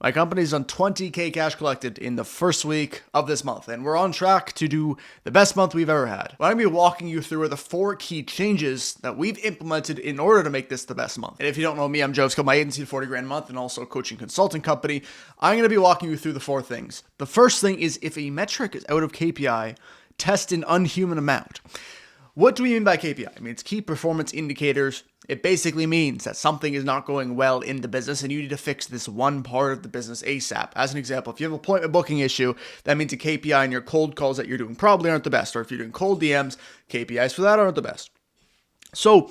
My company's done 20K cash collected in the first week of this month, and we're on track to do the best month we've ever had. What I'm going to be walking you through are the 4 key changes that we've implemented in order to make this the best month. And if you don't know me, I'm Joe Scull, my agency, 40 grand a month, and also a coaching consulting company. I'm going to be walking you through the 4 things. The first thing is if a metric is out of KPI, test an unhuman amount. What do we mean by KPI? I mean, it's key performance indicators. It basically means that something is not going well in the business and you need to fix this one part of the business ASAP. As an example, if you have an appointment booking issue, that means a KPI and your cold calls that you're doing probably aren't the best. Or if you're doing cold DMs, KPIs for that aren't the best. So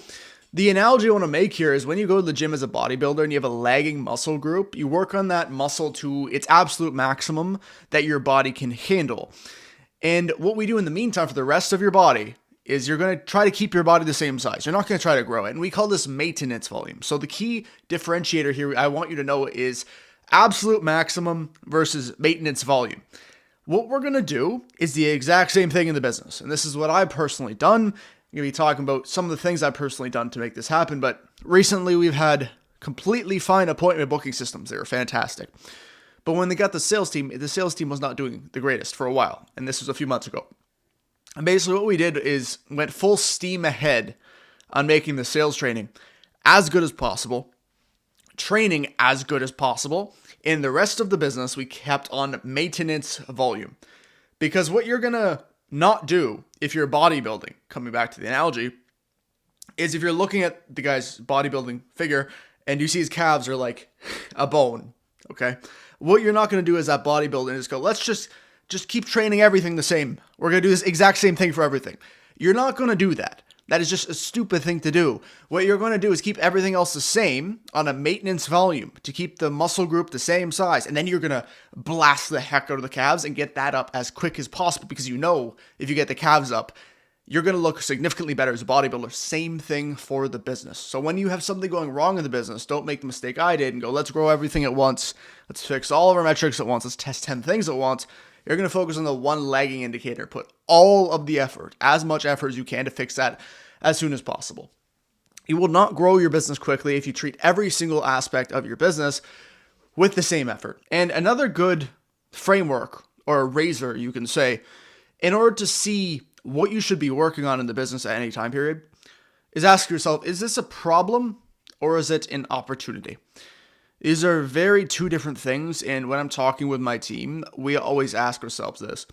the analogy I want to make here is when you go to the gym as a bodybuilder and you have a lagging muscle group, you work on that muscle to its absolute maximum that your body can handle. And what we do in the meantime for the rest of your body is you're going to try to keep your body the same size. You're not going to try to grow it. And we call this maintenance volume. So the key differentiator here I want you to know is absolute maximum versus maintenance volume. What we're going to do is the exact same thing in the business. And this is what I've personally done. I'm going to be talking about some of the things I've personally done to make this happen. But recently we've had completely fine appointment booking systems. They were fantastic. But when they got the sales team was not doing the greatest for a while. And this was a few months ago. And basically what we did is went full steam ahead on making the sales training as good as possible, training as good as possible. In the rest of the business, we kept on maintenance volume. Because what you're going to not do if you're bodybuilding, coming back to the analogy, is if you're looking at the guy's bodybuilding figure and you see his calves are like a bone, okay? What you're not going to do is that bodybuilder and just go, let's just keep training everything the same. We're going to do this exact same thing for everything. You're not going to do that. That is just a stupid thing to do. What you're going to do is keep everything else the same on a maintenance volume to keep the muscle group the same size. And then you're going to blast the heck out of the calves and get that up as quick as possible because you know if you get the calves up, you're going to look significantly better as a bodybuilder. Same thing for the business. So when you have something going wrong in the business, don't make the mistake I did and go, let's grow everything at once. Let's fix all of our metrics at once. Let's test 10 things at once. You're going to focus on the one lagging indicator. Put all of the effort, as much effort as you can to fix that as soon as possible. You will not grow your business quickly if you treat every single aspect of your business with the same effort. And another good framework or a razor, you can say, in order to see what you should be working on in the business at any time period, is ask yourself, is this a problem or is it an opportunity? These are very 2 different things, and when I'm talking with my team, we always ask ourselves this.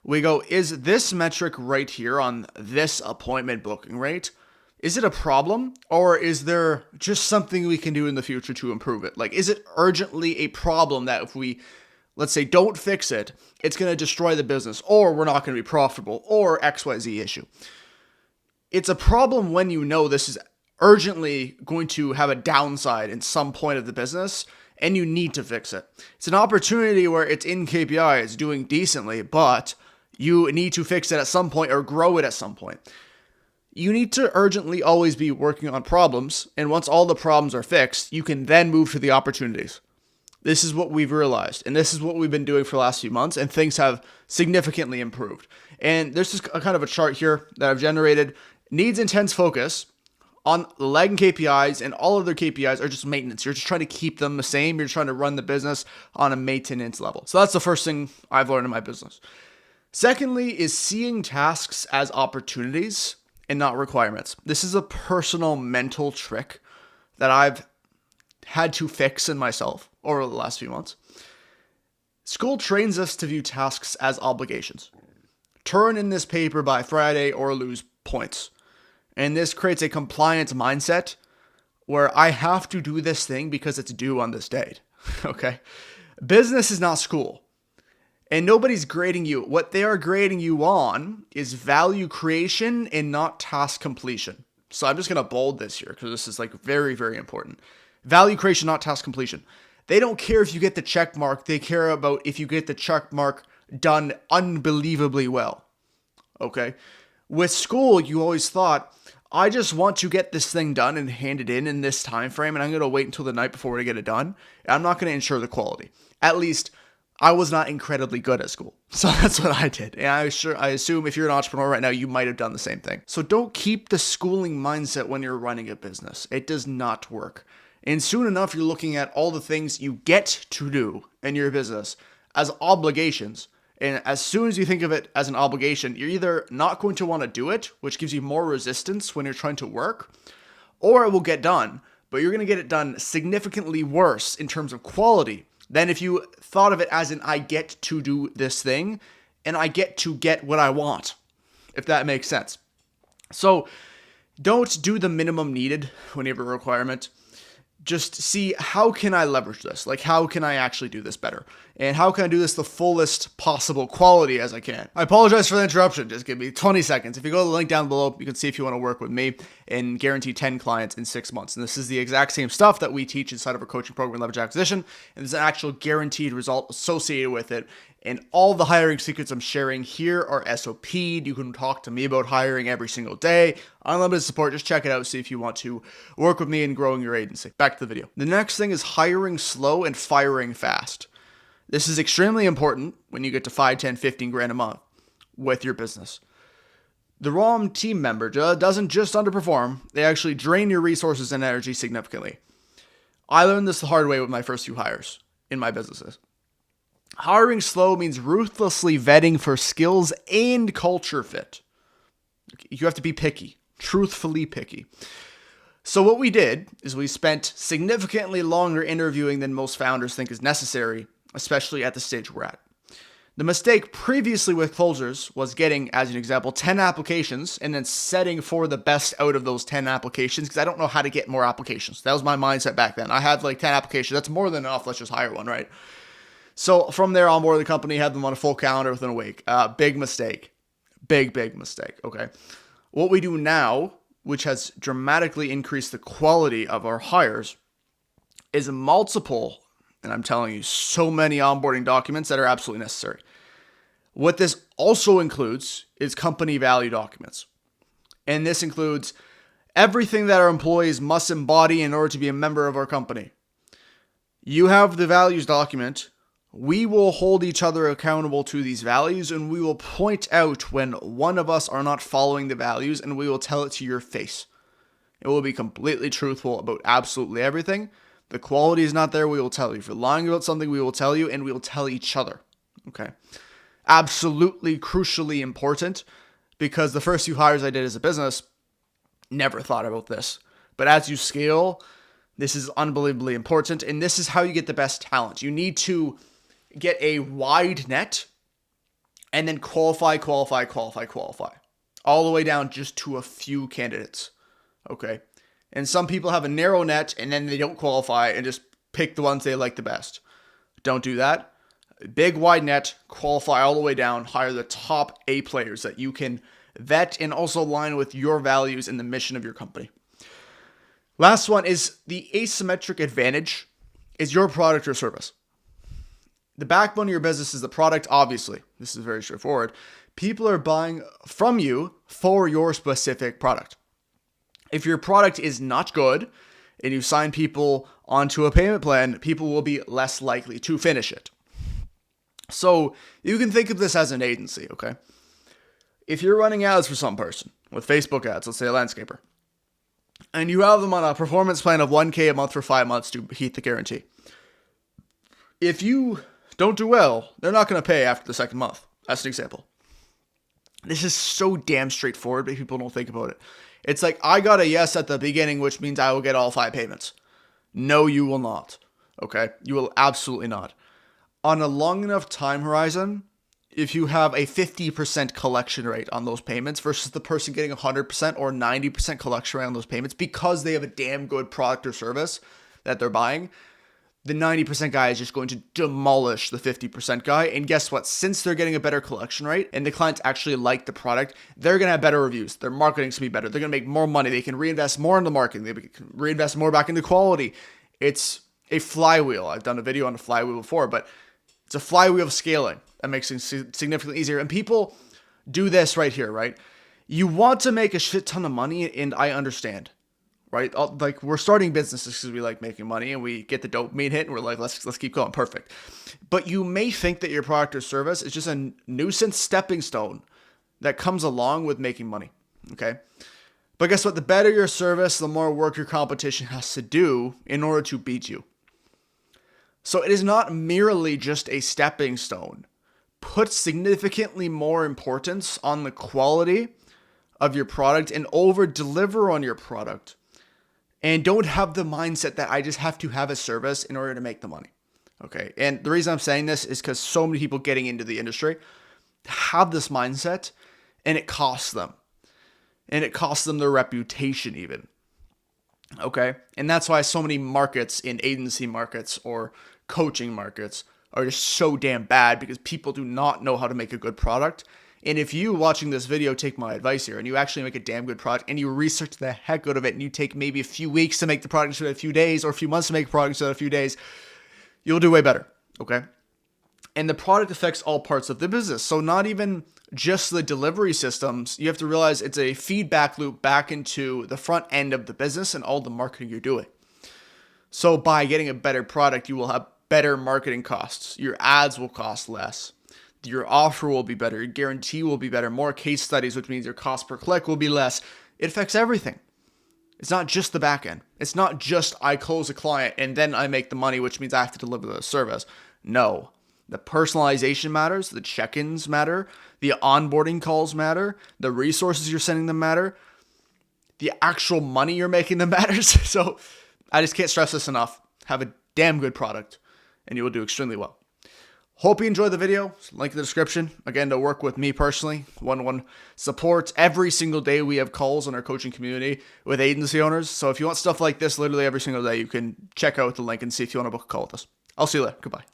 We go, is this metric right here on this appointment booking rate, is it a problem, or is there just something we can do in the future to improve it? Like, is it urgently a problem that if we, let's say, don't fix it, it's going to destroy the business, or we're not going to be profitable, or XYZ issue? It's a problem when you know this is urgently going to have a downside in some point of the business and you need to fix it. It's an opportunity where it's in KPI, it's doing decently, but you need to fix it at some point or grow it at some point. You need to urgently always be working on problems, and once all the problems are fixed, you can then move to the opportunities. This is what we've realized, and this is what we've been doing for the last few months, and things have significantly improved. And there's just a kind of a chart here that I've generated. Needs intense focus on the lagging KPIs, and all of their KPIs are just maintenance. You're just trying to keep them the same. You're trying to run the business on a maintenance level. So that's the first thing I've learned in my business. Secondly is seeing tasks as opportunities and not requirements. This is a personal mental trick that I've had to fix in myself over the last few months. School trains us to view tasks as obligations. Turn in this paper by Friday or lose points. And this creates a compliance mindset where I have to do this thing because it's due on this date. Okay? Business is not school. And nobody's grading you. What they are grading you on is value creation and not task completion. So I'm just going to bold this here because this is like very, very important. Value creation, not task completion. They don't care if you get the check mark. They care about if you get the check mark done unbelievably well. Okay? With school, you always thought, I just want to get this thing done and hand it in this time frame, and I'm going to wait until the night before to get it done. I'm not going to ensure the quality. At least, I was not incredibly good at school. So that's what I did. And I assume if you're an entrepreneur right now, you might have done the same thing. So don't keep the schooling mindset when you're running a business. It does not work. And soon enough, you're looking at all the things you get to do in your business as obligations. And as soon as you think of it as an obligation, you're either not going to want to do it, which gives you more resistance when you're trying to work, or it will get done, but you're going to get it done significantly worse in terms of quality than if you thought of it as an I get to do this thing and I get to get what I want, if that makes sense. So don't do the minimum needed when you have a requirement. Just see, how can I leverage this? Like, how can I actually do this better? And how can I do this the fullest possible quality as I can? I apologize for the interruption. Just give me 20 seconds. If you go to the link down below, you can see if you want to work with me and guarantee 10 clients in 6 months. And this is the exact same stuff that we teach inside of our coaching program, Leverage Acquisition. And there's an actual guaranteed result associated with it. And all the hiring secrets I'm sharing here are SOP'd. You can talk to me about hiring every single day. Unlimited support. Just check it out. See if you want to work with me in growing your agency. Back to the video. The next thing is hiring slow and firing fast. This is extremely important when you get to 5, 10, 15 grand a month with your business. The wrong team member doesn't just underperform. They actually drain your resources and energy significantly. I learned this the hard way with my first few hires in my businesses. Hiring slow means ruthlessly vetting for skills and culture fit. You have to be picky, truthfully picky. So what we did is we spent significantly longer interviewing than most founders think is necessary, especially at the stage we're at. The mistake previously with closers was getting, as an example, 10 applications and then setting for the best out of those 10 applications because I don't know how to get more applications. That was my mindset back then. I had like 10 applications. That's more than enough. Let's just hire one, right? So from there, on board the company, had them on a full calendar within a week. Big mistake. Big mistake, okay? What we do now, which has dramatically increased the quality of our hires, is multiple, and I'm telling you, so many onboarding documents that are absolutely necessary. What this also includes is company value documents. And this includes everything that our employees must embody in order to be a member of our company. You have the values document. We will hold each other accountable to these values, and we will point out when one of us are not following the values, and we will tell it to your face. It will be completely truthful about absolutely everything. The quality is not there, we will tell you. If you're lying about something, we will tell you, and we will tell each other. Okay? Absolutely crucially important, because the first few hires I did as a business, never thought about this. But as you scale, this is unbelievably important, and this is how you get the best talent. You need to get a wide net and then qualify, all the way down just to a few candidates. Okay. And some people have a narrow net and then they don't qualify and just pick the ones they like the best. Don't do that. Big wide net, qualify all the way down, hire the top A players that you can vet and also align with your values and the mission of your company. Last one is the asymmetric advantage is your product or service. The backbone of your business is the product, obviously. This is very straightforward. People are buying from you for your specific product. If your product is not good and you sign people onto a payment plan, people will be less likely to finish it. So you can think of this as an agency, okay? If you're running ads for some person with Facebook ads, let's say a landscaper, and you have them on a performance plan of $1,000 a month for 5 months to heat the guarantee. If you don't do well, they're not going to pay after the second month. That's an example. This is so damn straightforward, but people don't think about it. It's like, I got a yes at the beginning, which means I will get all 5 payments. No, you will not. Okay? You will absolutely not. On a long enough time horizon, if you have a 50% collection rate on those payments versus the person getting 100% or 90% collection rate on those payments because they have a damn good product or service that they're buying, the 90% guy is just going to demolish the 50% guy. And guess what? Since they're getting a better collection rate and the clients actually like the product, they're going to have better reviews. Their marketing's going to be better. They're going to make more money. They can reinvest more into marketing. They can reinvest more back into quality. It's a flywheel. I've done a video on a flywheel before, but it's a flywheel of scaling that makes things significantly easier. And people do this right here, right? You want to make a shit ton of money, and I understand. Right? Like, we're starting businesses because we like making money and we get the dopamine hit and we're like, let's keep going. Perfect. But you may think that your product or service is just a nuisance stepping stone that comes along with making money. Okay. But guess what? The better your service, the more work your competition has to do in order to beat you. So it is not merely just a stepping stone. Put significantly more importance on the quality of your product and over deliver on your product. And don't have the mindset that I just have to have a service in order to make the money. Okay. And the reason I'm saying this is because so many people getting into the industry have this mindset and it costs them. And it costs them their reputation even. Okay. And that's why so many markets in agency markets or coaching markets are just so damn bad, because people do not know how to make a good product. And if you watching this video take my advice here and you actually make a damn good product and you research the heck out of it and you take maybe a few weeks to make the product instead of a few days, or a few months to make a product instead of a few days, you'll do way better. Okay. And the product affects all parts of the business. So not even just the delivery systems. You have to realize it's a feedback loop back into the front end of the business and all the marketing you're doing. So by getting a better product, you will have better marketing costs. Your ads will cost less. Your offer will be better. Your guarantee will be better. More case studies, which means your cost per click will be less. It affects everything. It's not just the back end. It's not just I close a client and then I make the money, which means I have to deliver the service. No. The personalization matters. The check-ins matter. The onboarding calls matter. The resources you're sending them matter. The actual money you're making them matters. So I just can't stress this enough. Have a damn good product and you will do extremely well. Hope you enjoyed the video. Link in the description. Again, to work with me personally, one-on-one support. Every single day we have calls in our coaching community with agency owners. So if you want stuff like this literally every single day, you can check out the link and see if you want to book a call with us. I'll see you later. Goodbye.